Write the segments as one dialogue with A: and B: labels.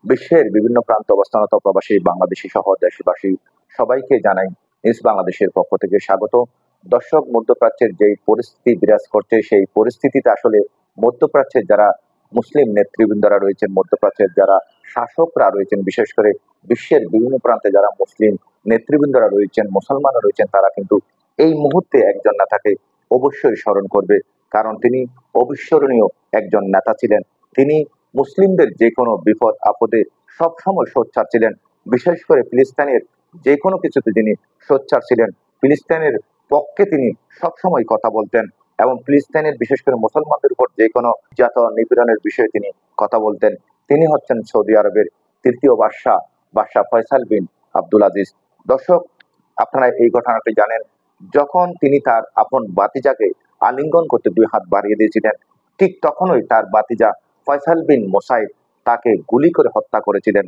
A: বিশ্বের বিভিন্ন প্রান্তে অবস্থানরত প্রবাসী বাংলাদেশী সহ দেশবাসী সবাইকে জানাই নিজ বাংলাদেশের পক্ষ থেকে স্বাগত। দর্শক, মধ্যপ্রাচ্যের যেই পরিস্থিতি বিরাজ করছে সেই পরিস্থিতিতে আসলে মধ্যপ্রাচ্যের যারা মুসলিম নেতৃবৃন্দরা রয়েছেন, মধ্যপ্রাচ্যের যারা শাসকরা রয়েছেন, বিশেষ করে বিশ্বের বিভিন্ন প্রান্তে যারা মুসলিম নেতৃবৃন্দরা রয়েছেন, মুসলমানরা রয়েছেন, তারা কিন্তু এই মুহূর্তে একজন নেতাকে অবশ্যই স্মরণ করবে। কারণ তিনি অবিস্মরণীয় একজন নেতা ছিলেন। তিনি মুসলিমদের যে কোনো বিপদ আপদে সবসময় সোচ্চার ছিলেন। বিশেষ করে ফিলিস্তিনের যে কোনো কিছুতে তিনি সোচ্চার ছিলেন। ফিলিস্তিনের পক্ষে তিনি সবসময় কথা বলতেন এবং ফিলিস্তিনের বিশেষ করে মুসলমানদের উপর যে কোনো নির্যাতন নিপীড়নের বিষয়ে তিনি কথা বলতেন। তিনি হচ্ছেন সৌদি আরবের তৃতীয় বাদশাহ ফয়সাল বিন আব্দুল আজিজ। দর্শক, আপনারা এই ঘটনাটি জানেন। যখন তিনি তার আপন বাতিজাকে আলিঙ্গন করতে দুই হাত বাড়িয়ে দিয়েছিলেন, ঠিক তখনই তার বাতিজা ফয়সাল বিন মোসাইদ তাকে গুলি করে হত্যা করেছিলেন,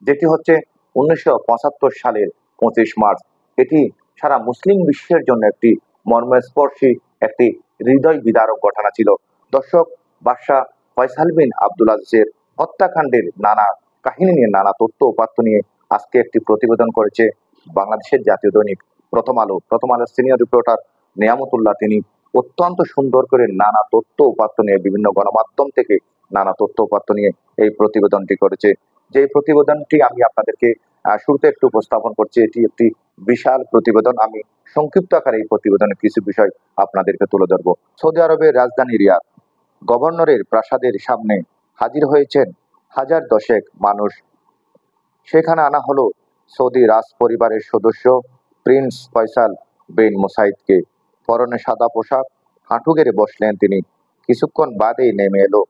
A: যেটি হচ্ছে 1975 সালের 25 মার্চ। এটি সারা মুসলিম বিশ্বের জন্য একটি মর্মস্পর্শী, একটি হৃদয় বিদারক ঘটনা ছিল। দর্শক, বাদশাহ ফয়সাল বিন আব্দুল আজিজের হত্যাকাণ্ডের নানা কাহিনী নিয়ে, নানা তথ্য উপাত্ত নিয়ে আজকে একটি প্রতিবেদন করেছে বাংলাদেশের জাতীয় দৈনিক প্রথম আলোর সিনিয়র রিপোর্টার নিয়ামতুল্লাহ। তিনি অত্যন্ত সুন্দর করে নানা তথ্য উপাত্ত নিয়ে, বিভিন্ন গণমাধ্যম থেকে নানা তথ্য উপাত্ত নিয়ে এই প্রতিবেদনটি করেছে। যে প্রতিবেদনটি আমি আপনাদেরকে শুরুতে একটু উপস্থাপন করছি। এটি একটি বিশাল প্রতিবেদন। আমি সংক্ষিপ্ত আকারে এই প্রতিবেদনের কিছু বিষয় আপনাদেরকে তুলে ধরবো। সৌদি আরবের রাজধানী রিয়াদ গভর্নরের প্রাসাদের সামনে হাজির হয়েছেন হাজার দশেক মানুষ। সেখানে আনা হলো সৌদি রাজ পরিবারের সদস্য প্রিন্স ফয়সাল বিন মুসাইদকে। পরনে সাদা পোশাক, হাঁটু গেড়ে বসলেন তিনি। কিছুক্ষণ বাদেই নেমে এলো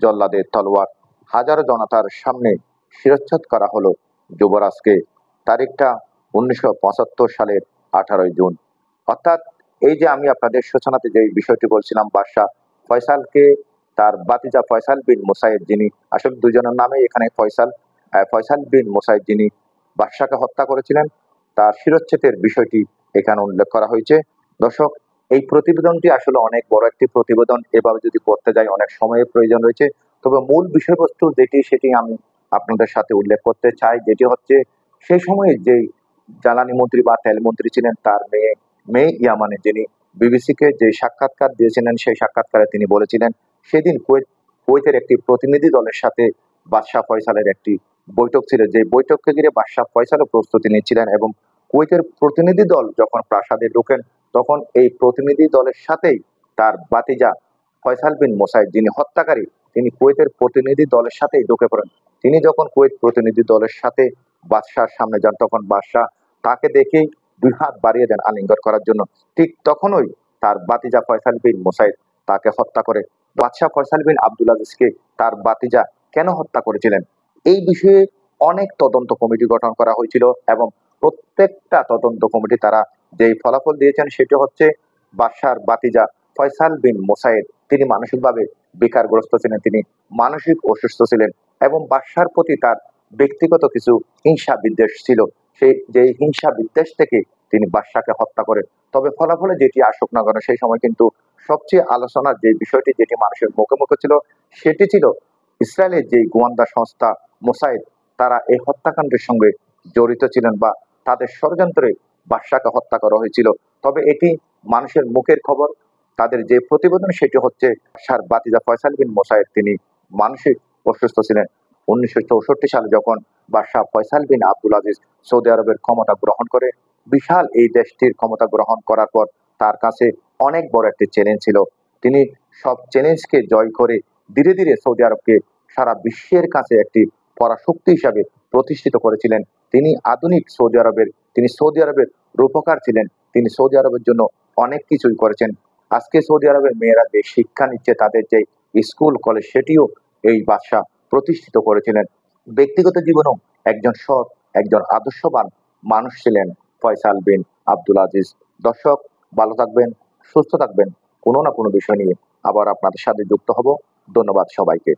A: জল্লাদের তলোয়ার। হাজারো জনতার সামনে শিরচ্ছেদ করা হলো যুবরাজকে। তারিখটা 1975 সালের 18 জুন। অর্থাৎ এই যে আমি আপনাদের সূচনাতে যে বিষয়টি বলছিলাম, বাদশাহ ফয়সালকে তার বাতিজা ফয়সাল বিন মুসাইদ, যিনি আসলে দুজনের নামে এখানে ফয়সাল বিন মুসাইদ, যিনি বাদশাকে হত্যা করেছিলেন, তার শিরচ্ছেদের বিষয়টি এখানে উল্লেখ করা হয়েছে। দর্শক, এই প্রতিবেদনটি আসলে অনেক বড় একটি প্রতিবেদন। এভাবে যদি করতে যাই অনেক সময়ের প্রয়োজন রয়েছে। তবে মূল বিষয়বস্তু যেটি, সেটি আমি আপনাদের সাথে উল্লেখ করতে চাই, যেটি হচ্ছে সেই সময়ে যেই জ্বালানি মন্ত্রী বা তেল মন্ত্রী ছিলেন, তার মেয়ে ইয়ামানে, যিনি বিবিসিকে যে সাক্ষাৎকার দিয়েছিলেন, সেই সাক্ষাৎকারে তিনি বলেছিলেন সেদিন কুয়েতের একটি প্রতিনিধি দলের সাথে বাদশাহ ফয়সালের একটি বৈঠক ছিল। যে বৈঠককে ঘিরে বাদশাহ ফয়সালও প্রস্তুতি নিচ্ছিলেন এবং কুয়েতের প্রতিনিধি দল যখন প্রাসাদে ঢোকেন, তখন এই প্রতিনিধি দলের সাথেই তার বাতিজা ফয়সাল বিন মোসাইদ, যিনি হত্যাকারী, তিনি কুয়েতের প্রতিনিধি দলের সাথেই ঢুকে পড়েন। তিনি যখন কুয়েত প্রতিনিধি দলের সাথে বাদশার সামনে যান, তখন বাদশাহ তাকে দেখেই দুই হাত বাড়িয়ে দেন আলিঙ্গন করার জন্য। ঠিক তখনই তার বাতিজা ফয়সাল বিন মোসাইদ তাকে হত্যা করে। বাদশাহ ফয়সাল বিন আব্দুল আজিজকে তার বাতিজা কেন হত্যা করেছিলেন, এই বিষয়ে অনেক তদন্ত কমিটি গঠন করা হয়েছিল এবং প্রত্যেকটা তদন্ত কমিটি তারা যেই ফলাফল দিয়েছেন সেটি হচ্ছে বাদশার বাতিজা ফয়সাল বিন মোসাইদ তিনি মানসিকভাবে বিকারগ্রস্ত ছিলেন, তিনি মানসিক অসুস্থ ছিলেন এবং বাদশার প্রতি তার ব্যক্তিগত কিছু হিংসা বিদ্বেষ ছিল। সেই যে হিংসা বিদ্বেষ থেকে তিনি বাদশাকে হত্যা করেন। তবে ফলাফলে যেটি আসুক না কেন, সেই সময় কিন্তু সবচেয়ে আলোচনার যে বিষয়টি, যেটি মানুষের মুখে মুখে ছিল, সেটি ছিল ইসরায়েলের যে গোয়েন্দা সংস্থা মোসাইদ, তারা এই হত্যাকাণ্ডের সঙ্গে জড়িত ছিলেন বা তাদের ষড়যন্ত্রে বাদশাকে হত্যা করা হয়েছিল। তবে এটি মানুষের মুখের খবর। তাদের যে প্রতিবেদন সেটি হচ্ছে বাদশার বাতিজা ফয়সাল বিন মোসাইদ তিনি মানসিক অসুস্থ ছিলেন। 1964 সালে যখন বাদশাহ ফয়সাল বিন আব্দুল আজিজ সৌদি আরবের ক্ষমতা গ্রহণ করে, বিশাল এই দেশটির ক্ষমতা গ্রহণ করার পর তার কাছে অনেক বড় একটি চ্যালেঞ্জ ছিল। তিনি সব চ্যালেঞ্জকে জয় করে ধীরে ধীরে সৌদি আরবকে সারা বিশ্বের কাছে একটি পরাশক্তি হিসাবে প্রতিষ্ঠিত করেছিলেন। তিনি সৌদি আরবের রূপকার ছিলেন। তিনি সৌদি আরবের জন্য অনেক কিছুই করেছেন। আজকে সৌদি আরবের মেয়েরা যে শিক্ষা নিচ্ছে, তাদের যে স্কুল কলেজ, সেটিও এই বাদশাহ প্রতিষ্ঠিত করেছিলেন। ব্যক্তিগত জীবনেও একজন সৎ, একজন আদর্শবান মানুষ ছিলেন ফয়সাল বিন আব্দুল আজিজ। দর্শক, ভালো থাকবেন, সুস্থ থাকবেন। কোনো না কোনো বিষয় নিয়ে আবার আপনাদের সাথে যুক্ত হব। ধন্যবাদ সবাইকে।